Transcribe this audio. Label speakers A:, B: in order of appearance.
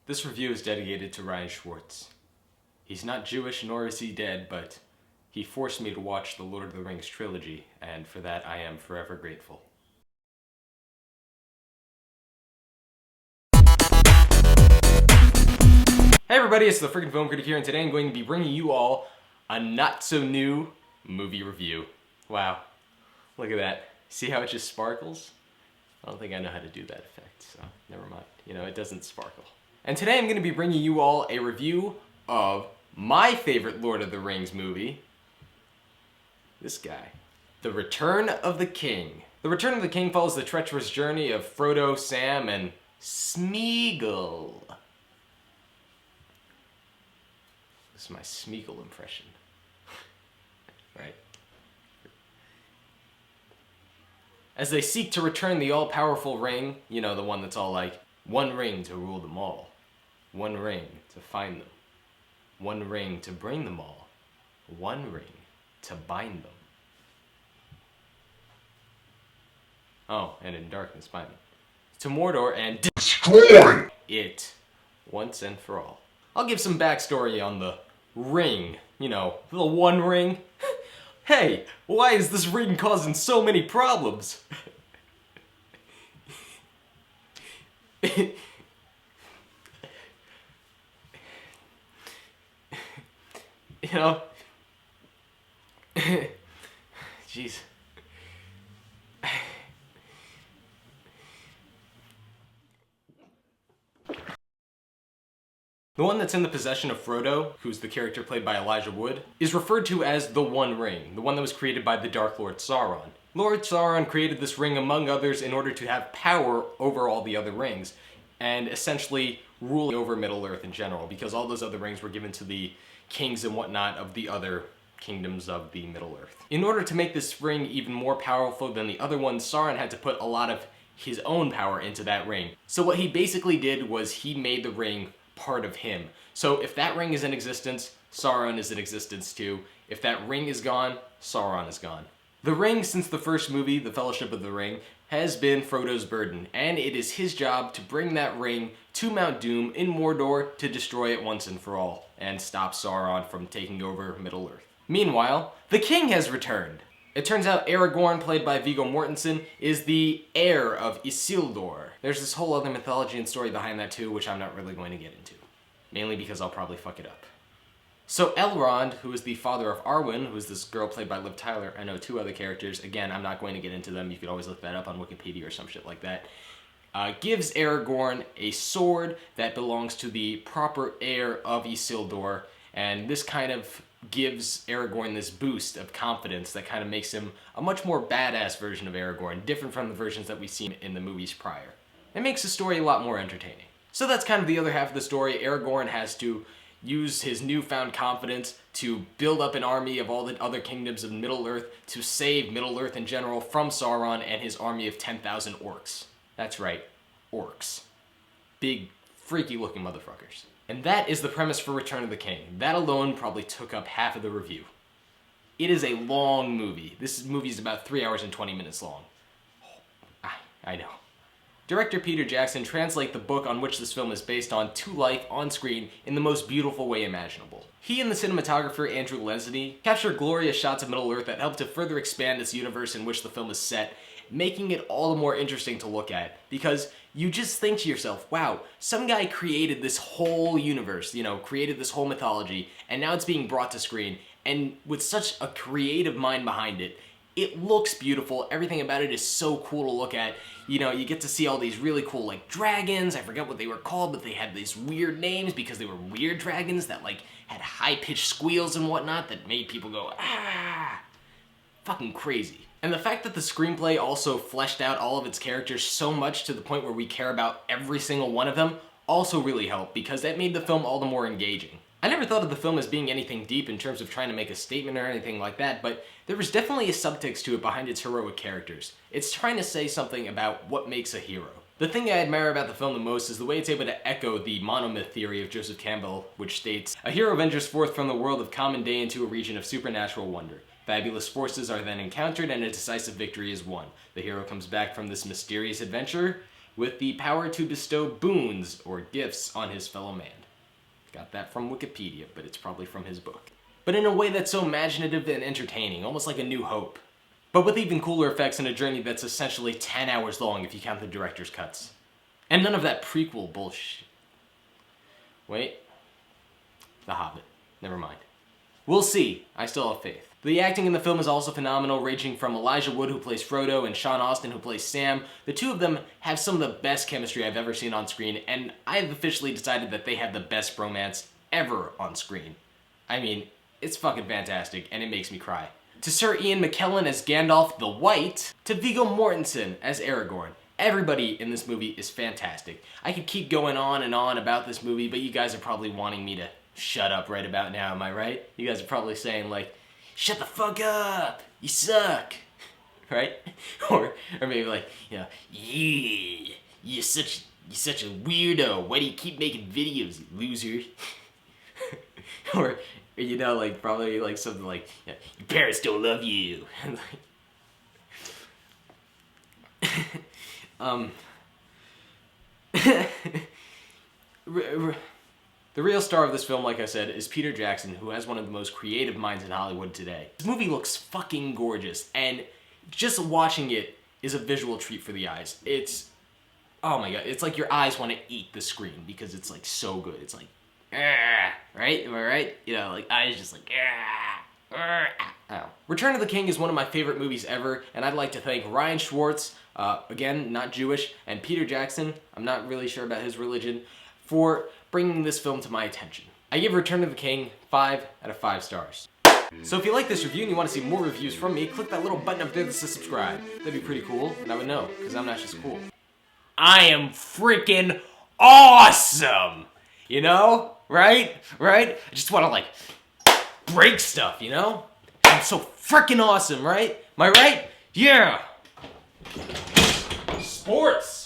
A: This review is dedicated to Ryan Schwartz. He's not Jewish nor is he dead, but he forced me to watch the Lord of the Rings trilogy, and for that I am forever grateful. Hey everybody, it's the Fricken Film Critic here, and today I'm going to be bringing you all a not-so-new movie review. Wow, look at that. See how it just sparkles? I don't think I know how to do that effect, so never mind. You know, it doesn't sparkle. And today I'm going to be bringing you all a review of my favorite Lord of the Rings movie. This guy. The Return of the King. The Return of the King follows the treacherous journey of Frodo, Sam, and Smeagol. This is my Smeagol impression. Right? As they seek to return the all-powerful ring, you know, the one that's all like, one ring to rule them all, one ring to find them, one ring to bring them all, one ring to bind them. Oh, and in darkness bind them. To Mordor and destroy it once and for all. I'll give some backstory on the ring, you know, the one ring. Hey, why is this ring causing so many problems? You know? Jeez. The one that's in the possession of Frodo, who's the character played by Elijah Wood, is referred to as the One Ring, the one that was created by the Dark Lord Sauron. Lord Sauron created this ring among others in order to have power over all the other rings, and essentially rule over Middle-earth in general, because all those other rings were given to the kings and whatnot of the other kingdoms of the Middle-earth. In order to make this ring even more powerful than the other ones, Sauron had to put a lot of his own power into that ring. So what he basically did was he made the ring part of him. So if that ring is in existence, Sauron is in existence too. If that ring is gone, Sauron is gone. The ring, since the first movie, The Fellowship of the Ring, has been Frodo's burden, and it is his job to bring that ring to Mount Doom in Mordor to destroy it once and for all, and stop Sauron from taking over Middle-earth. Meanwhile, the king has returned. It turns out Aragorn, played by Viggo Mortensen, is the heir of Isildur. There's this whole other mythology and story behind that too, which I'm not really going to get into. Mainly because I'll probably fuck it up. So Elrond, who is the father of Arwen, who is this girl played by Liv Tyler, I know two other characters, again, I'm not going to get into them, you could always look that up on Wikipedia or some shit like that, gives Aragorn a sword that belongs to the proper heir of Isildur, and this kind of gives Aragorn this boost of confidence that kind of makes him a much more badass version of Aragorn, different from the versions that we've seen in the movies prior. It makes the story a lot more entertaining. So that's kind of the other half of the story. Aragorn has to use his newfound confidence to build up an army of all the other kingdoms of Middle-earth to save Middle-earth in general from Sauron and his army of 10,000 orcs. That's right, orcs. Big, freaky-looking motherfuckers. And that is the premise for Return of the King. That alone probably took up half of the review. It is a long movie. This movie is about 3 hours and 20 minutes long. I know. Director Peter Jackson translates the book on which this film is based on to life on screen in the most beautiful way imaginable. He and the cinematographer Andrew Lesnie capture glorious shots of Middle-earth that help to further expand this universe in which the film is set, making it all the more interesting to look at, because you just think to yourself, wow, some guy created this whole universe, you know, created this whole mythology, and now it's being brought to screen, and with such a creative mind behind it, it looks beautiful, everything about it is so cool to look at. You know, you get to see all these really cool, like, dragons, I forget what they were called, but they had these weird names because they were weird dragons that, like, had high-pitched squeals and whatnot that made people go, ah! Fucking crazy. And the fact that the screenplay also fleshed out all of its characters so much to the point where we care about every single one of them also really helped, because that made the film all the more engaging. I never thought of the film as being anything deep in terms of trying to make a statement or anything like that, but there was definitely a subtext to it behind its heroic characters. It's trying to say something about what makes a hero. The thing I admire about the film the most is the way it's able to echo the monomyth theory of Joseph Campbell, which states, "A hero ventures forth from the world of common day into a region of supernatural wonder. Fabulous forces are then encountered and a decisive victory is won. The hero comes back from this mysterious adventure with the power to bestow boons or gifts on his fellow man. Got that from Wikipedia, but it's probably from his book. But in a way that's so imaginative and entertaining, almost like A New Hope. But with even cooler effects and a journey that's essentially 10 hours long if you count the director's cuts. And none of that prequel bullshit. Wait. The Hobbit. Never mind. We'll see. I still have faith. The acting in the film is also phenomenal, ranging from Elijah Wood, who plays Frodo, and Sean Astin, who plays Sam. The two of them have some of the best chemistry I've ever seen on screen, and I have officially decided that they have the best bromance ever on screen. I mean, it's fucking fantastic, and it makes me cry. To Sir Ian McKellen as Gandalf the White, to Viggo Mortensen as Aragorn. Everybody in this movie is fantastic. I could keep going on and on about this movie, but you guys are probably wanting me to shut up right about now, am I right? You guys are probably saying like, shut the fuck up, you suck, right? Or maybe like, you know, yeah, you're such a weirdo, why do you keep making videos, you loser? Or, you know, like, probably like something like, yeah, your parents don't love you. The real star of this film, like I said, is Peter Jackson, who has one of the most creative minds in Hollywood today. This movie looks fucking gorgeous, and just watching it is a visual treat for the eyes. It's, oh my god, it's like your eyes want to eat the screen because it's like so good. It's like, right? Am I right? You know, like eyes just like, oh. Return of the King is one of my favorite movies ever, and I'd like to thank Ryan Schwartz, again, not Jewish, and Peter Jackson, I'm not really sure about his religion, for bringing this film to my attention. I give Return of the King 5 out of 5 stars. So if you like this review and you want to see more reviews from me, click that little button up there that says subscribe. That'd be pretty cool, and I would know, because I'm not just cool. I am freaking awesome! You know? Right? Right? I just want to, like, break stuff, you know? I'm so freaking awesome, right? Am I right? Yeah! Sports!